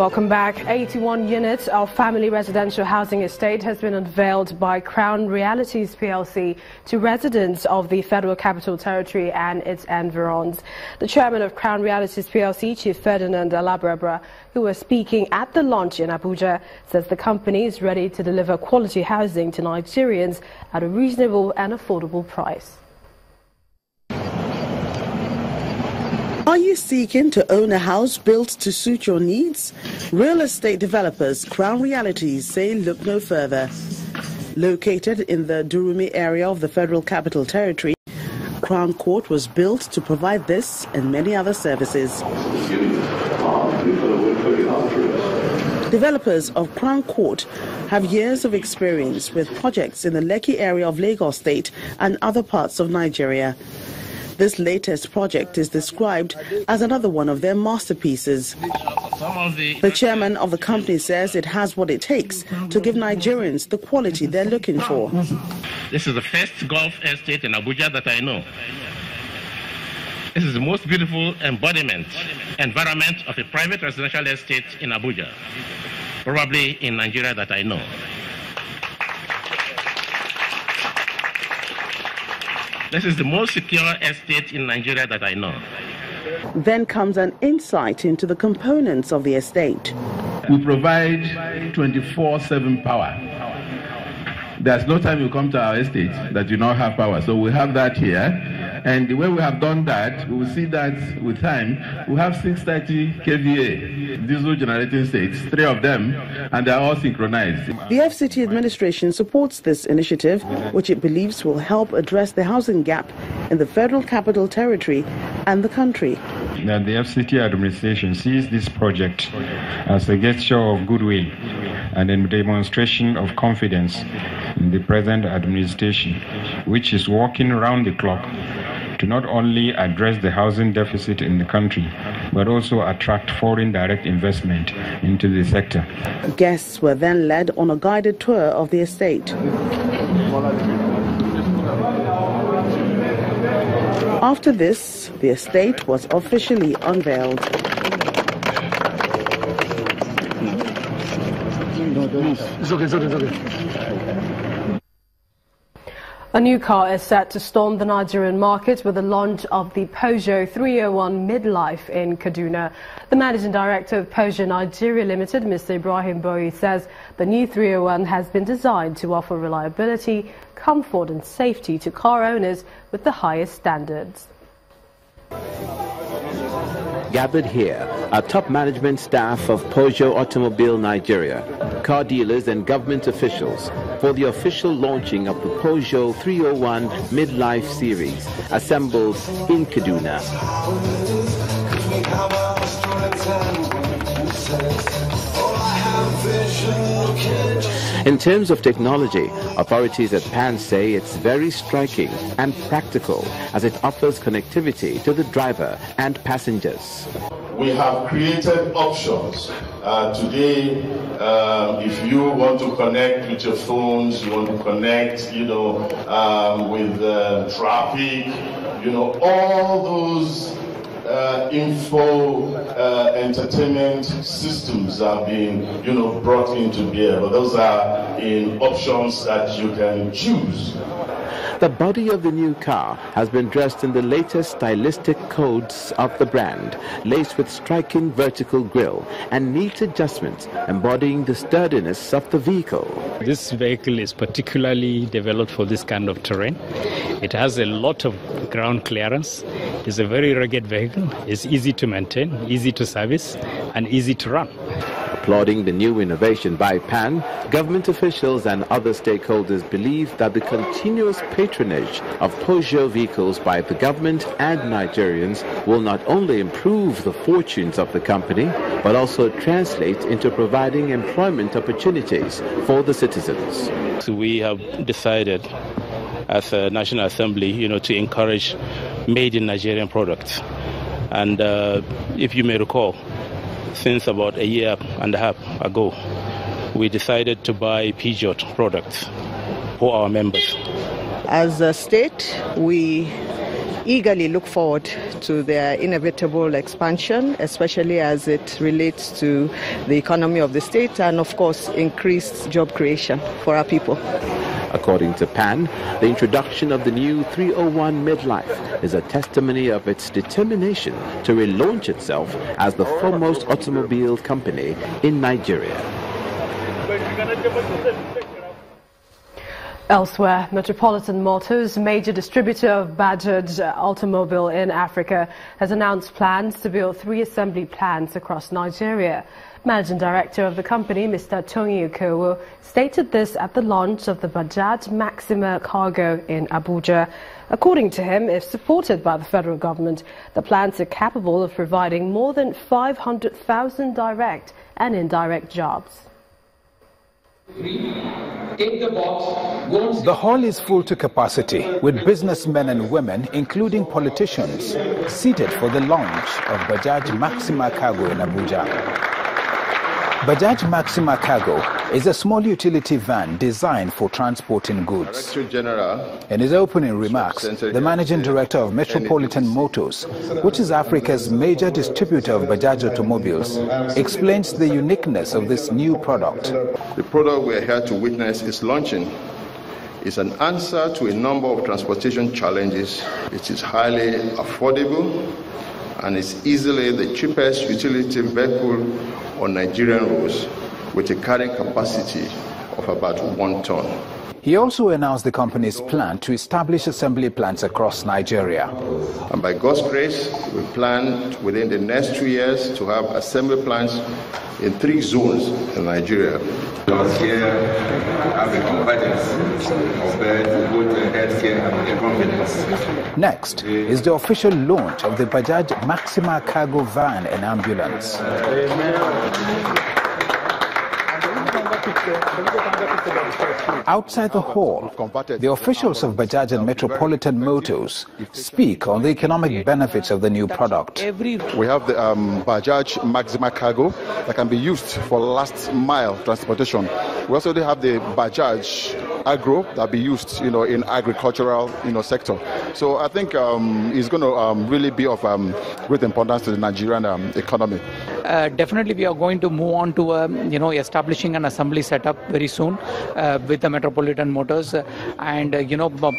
Welcome back. 81 units of family residential housing estate has been unveiled by Crown Realities PLC to residents of the Federal Capital Territory and its environs. The chairman of Crown Realities PLC, Chief Ferdinand Alabrabra, who was speaking at the launch in Abuja, says the company is ready to deliver quality housing to Nigerians at a reasonable and affordable price. Are you seeking to own a house built to suit your needs? Real estate developers Crown Realities say look no further. Located in the Durumi area of the Federal Capital Territory, Crown Court was built to provide this and many other services. Developers of Crown Court have years of experience with projects in the Lekki area of Lagos State and other parts of Nigeria. This latest project is described as another one of their masterpieces. The chairman of the company says it has what it takes to give Nigerians the quality they're looking for. This is the first golf estate in Abuja that I know. This is the most beautiful environment of a private residential estate in Abuja, probably in Nigeria that I know. This is the most secure estate in Nigeria that I know. Then comes an insight into the components of the estate. We provide 24/7 power. There's no time you come to our estate that you don't have power. So we have that here. And the way we have done that, we will see that with time, we have 630 kVA diesel generating states, 3 of them, and they're all synchronized. The FCT administration supports this initiative, which it believes will help address the housing gap in the Federal Capital Territory and the country. That the FCT administration sees this project as a gesture of goodwill and a demonstration of confidence in the present administration, which is working around the clock to not only address the housing deficit in the country, but also attract foreign direct investment into the sector. Guests were then led on a guided tour of the estate. After this, the estate was officially unveiled. It's okay. A new car is set to storm the Nigerian market with the launch of the Peugeot 301 Midlife in Kaduna. The managing director of Peugeot Nigeria Limited, Mr. Ibrahim Boyi, says the new 301 has been designed to offer reliability, comfort and safety to car owners with the highest standards. Gathered here are top management staff of Peugeot Automobile Nigeria, car dealers and government officials for the official launching of the Peugeot 301 Midlife series assembled in Kaduna. In terms of technology, authorities at PAN say it's very striking and practical as it offers connectivity to the driver and passengers. We have created options. Today, if you want to connect with your phones, you want to connect, with traffic, all those info entertainment systems are being brought into bear, but those are in options that you can choose. The body of the new car has been dressed in the latest stylistic codes of the brand, laced with striking vertical grille and neat adjustments embodying the sturdiness of the vehicle. This vehicle is particularly developed for this kind of terrain. It has a lot of ground clearance. It's a very rugged vehicle. It's easy to maintain, easy to service, and easy to run. Applauding the new innovation by PAN, government officials and other stakeholders believe that the continuous patronage of Peugeot vehicles by the government and Nigerians will not only improve the fortunes of the company, but also translate into providing employment opportunities for the citizens. So we have decided as a National Assembly, to encourage made in Nigerian products. And if you may recall, since about a year and a half ago, we decided to buy Peugeot products for our members. As a state, we eagerly look forward to their inevitable expansion, especially as it relates to the economy of the state and, of course, increased job creation for our people. According to PAN, the introduction of the new 301 Midlife is a testimony of its determination to relaunch itself as the foremost automobile company in Nigeria. Elsewhere, Metropolitan Motors, major distributor of Bajaj automobile in Africa, has announced plans to build 3 assembly plants across Nigeria. Managing Director of the company, Mr. Tony Okowo, stated this at the launch of the Bajaj Maxima Cargo in Abuja. According to him, if supported by the federal government, the plants are capable of providing more than 500,000 direct and indirect jobs. The hall is full to capacity, with businessmen and women, including politicians, seated for the launch of Bajaj Maxima Cargo in Abuja. Bajaj Maxima Cargo is a small utility van designed for transporting goods. In his opening remarks, the managing director of Metropolitan Motors, which is Africa's major distributor of Bajaj automobiles, explains the uniqueness of this new product. The product we are here to witness is launching. It's an answer to a number of transportation challenges. It is highly affordable and is easily the cheapest utility vehicle on Nigerian roads, with a carrying capacity of about 1 ton. He also announced the company's plan to establish assembly plants across Nigeria. And by God's grace, we plan within the next 2 years to have assembly plants in 3 zones in Nigeria. Here have the convergence of both healthcare and confidence. Next is the official launch of the Bajaj Maxima Cargo van and ambulance. Outside the hall, the officials of Bajaj and Metropolitan Motors speak on the economic benefits of the new product. We have the Bajaj Maxima Cargo that can be used for last mile transportation. We also have the Bajaj Agro that be used, in agricultural, sector. So I think it's going to really be of great importance to the Nigerian economy. Definitely, we are going to move on to, establishing an assembly setup very soon with the Metropolitan Motors, and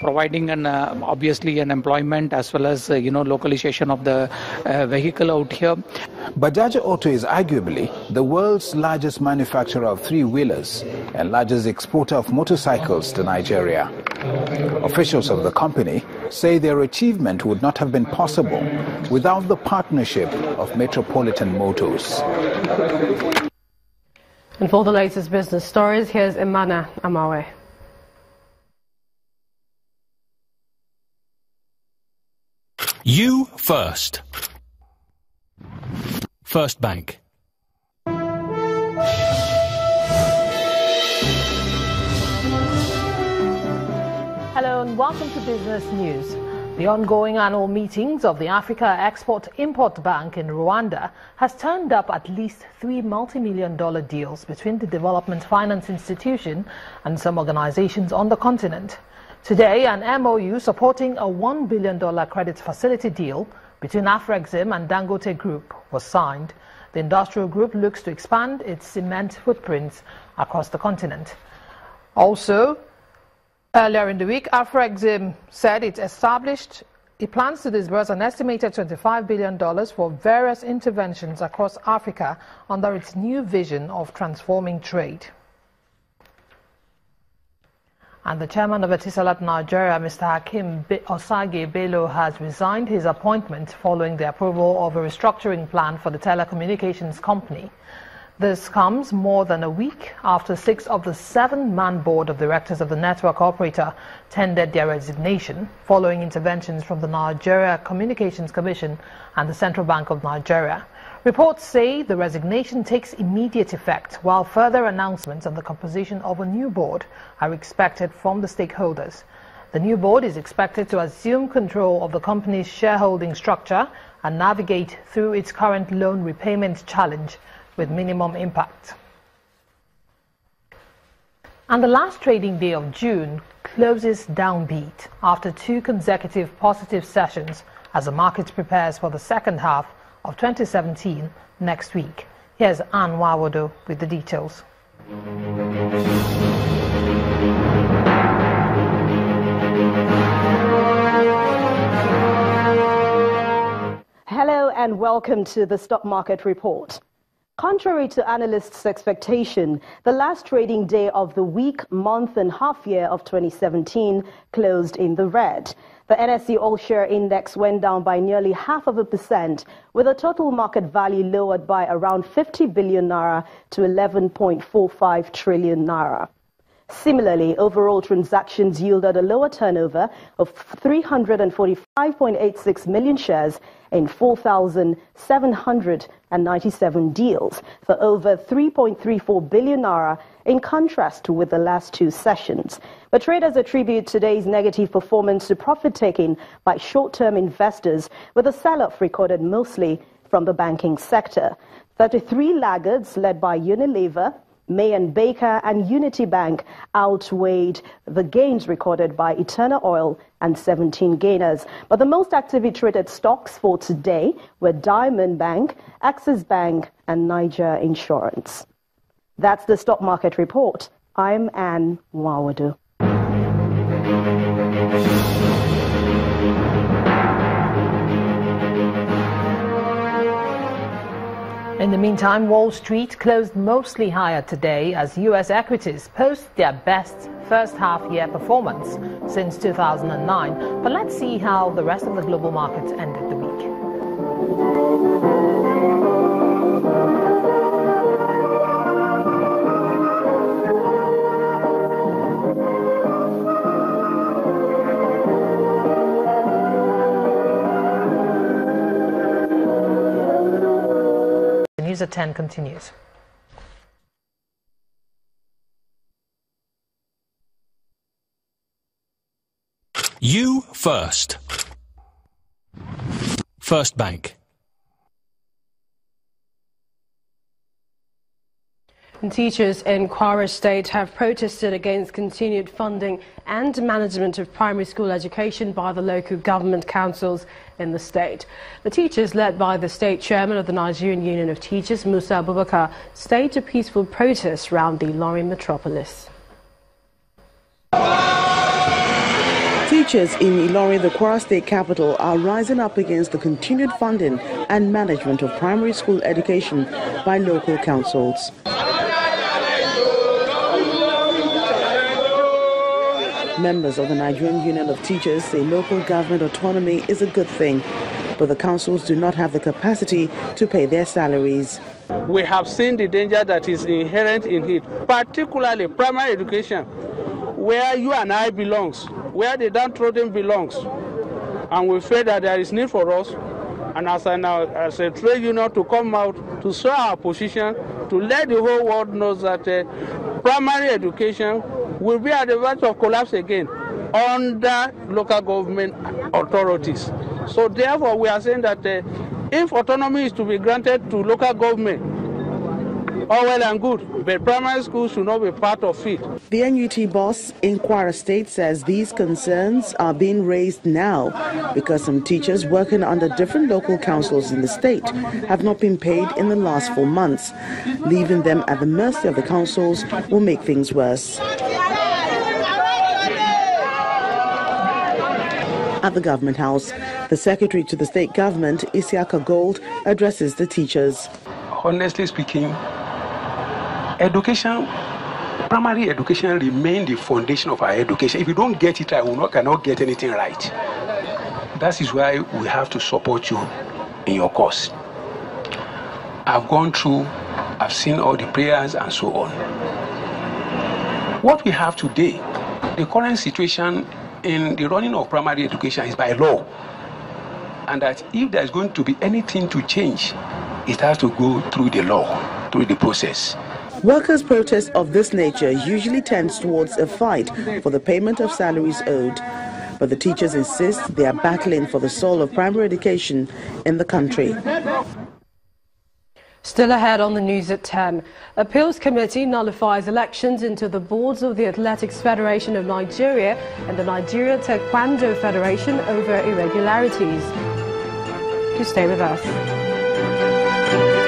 providing obviously an employment as well as localization of the vehicle out here. Bajaj Auto is arguably the world's largest manufacturer of 3-wheelers and largest exporter of motorcycles to Nigeria. Officials of the company say their achievement would not have been possible without the partnership of Metropolitan Motors. And for the latest business stories, here's Imana Amawe. You first. First Bank. Hello and welcome to Business News. The ongoing annual meetings of the Africa Export-Import Bank in Rwanda has turned up at least 3 multi-million-dollar deals between the development finance institution and some organizations on the continent. Today, an MOU supporting a $1 billion credit facility deal between Afrexim and Dangote Group was signed. The industrial group looks to expand its cement footprints across the continent. Also, earlier in the week, Afrexim said it plans to disburse an estimated $25 billion for various interventions across Africa under its new vision of transforming trade. And the chairman of Etisalat Nigeria, Mr. Hakim Osage Bello, has resigned his appointment following the approval of a restructuring plan for the telecommunications company. This comes more than a week after 6 of the 7-man board of directors of the network operator tendered their resignation following interventions from the Nigeria Communications Commission and the Central Bank of Nigeria. Reports say the resignation takes immediate effect, while further announcements on the composition of a new board are expected from the stakeholders. The new board is expected to assume control of the company's shareholding structure and navigate through its current loan repayment challenge with minimum impact. And the last trading day of June closes downbeat after 2 consecutive positive sessions as the market prepares for the second half of 2017 next week. Here's Anne Wawodo with the details. Hello and welcome to the Stock Market Report. Contrary to analysts' expectation, the last trading day of the week, month and half year of 2017 closed in the red. The NSE All-Share Index went down by nearly 0.5%, with a total market value lowered by around 50 billion naira to 11.45 trillion naira. Similarly, overall transactions yielded a lower turnover of 345.86 million shares in 4,797 deals for over 3.34 billion naira, in contrast with the last 2 sessions. But traders attribute today's negative performance to profit-taking by short-term investors, with a sell-off recorded mostly from the banking sector. 33 laggards led by Unilever, May & Baker and Unity Bank outweighed the gains recorded by Eternal Oil and 17 gainers. But the most actively traded stocks for today were Diamond Bank, Axis Bank and Niger Insurance. That's the Stock Market Report. I'm Anne Wawodo. In the meantime, Wall Street closed mostly higher today as U.S. equities post their best first half-year performance since 2009. But let's see how the rest of the global markets ended the week. News at 10 continues. You first. First Bank. And teachers in Kwara State have protested against continued funding and management of primary school education by the local government councils in the state. The teachers, led by the state chairman of the Nigerian Union of Teachers, Musa Abubakar, staged a peaceful protest around the Ilorin metropolis. Teachers in Ilorin, the Kwara State capital, are rising up against the continued funding and management of primary school education by local councils. Members of the Nigerian Union of Teachers say local government autonomy is a good thing, but the councils do not have the capacity to pay their salaries. We have seen the danger that is inherent in it, particularly primary education, where you and I belongs, where the downtrodden belongs. And we feel that there is need for us, and as a trade union, to come out to show our position, to let the whole world know that primary education will be at the verge of collapse again under local government authorities. So therefore, we are saying that if autonomy is to be granted to local government, all well and good, but primary schools should not be part of it. The NUT boss in Kwara State says these concerns are being raised now because some teachers working under different local councils in the state have not been paid in the last 4 months. Leaving them at the mercy of the councils will make things worse. At the Government House, the Secretary to the State Government, Isiaka Gold, addresses the teachers. Honestly speaking, education, primary education remains the foundation of our education. If you don't get it right, we cannot get anything right. That is why we have to support you in your cause. I've gone through, I've seen all the prayers and so on. What we have today, the current situation in the running of primary education is by law. And that if there's going to be anything to change, it has to go through the law, through the process. Workers' protests of this nature usually tends towards a fight for the payment of salaries owed. But the teachers insist they are battling for the soul of primary education in the country. Still ahead on the news at 10. Appeals Committee nullifies elections into the boards of the Athletics Federation of Nigeria and the Nigeria Taekwondo Federation over irregularities. Do stay with us.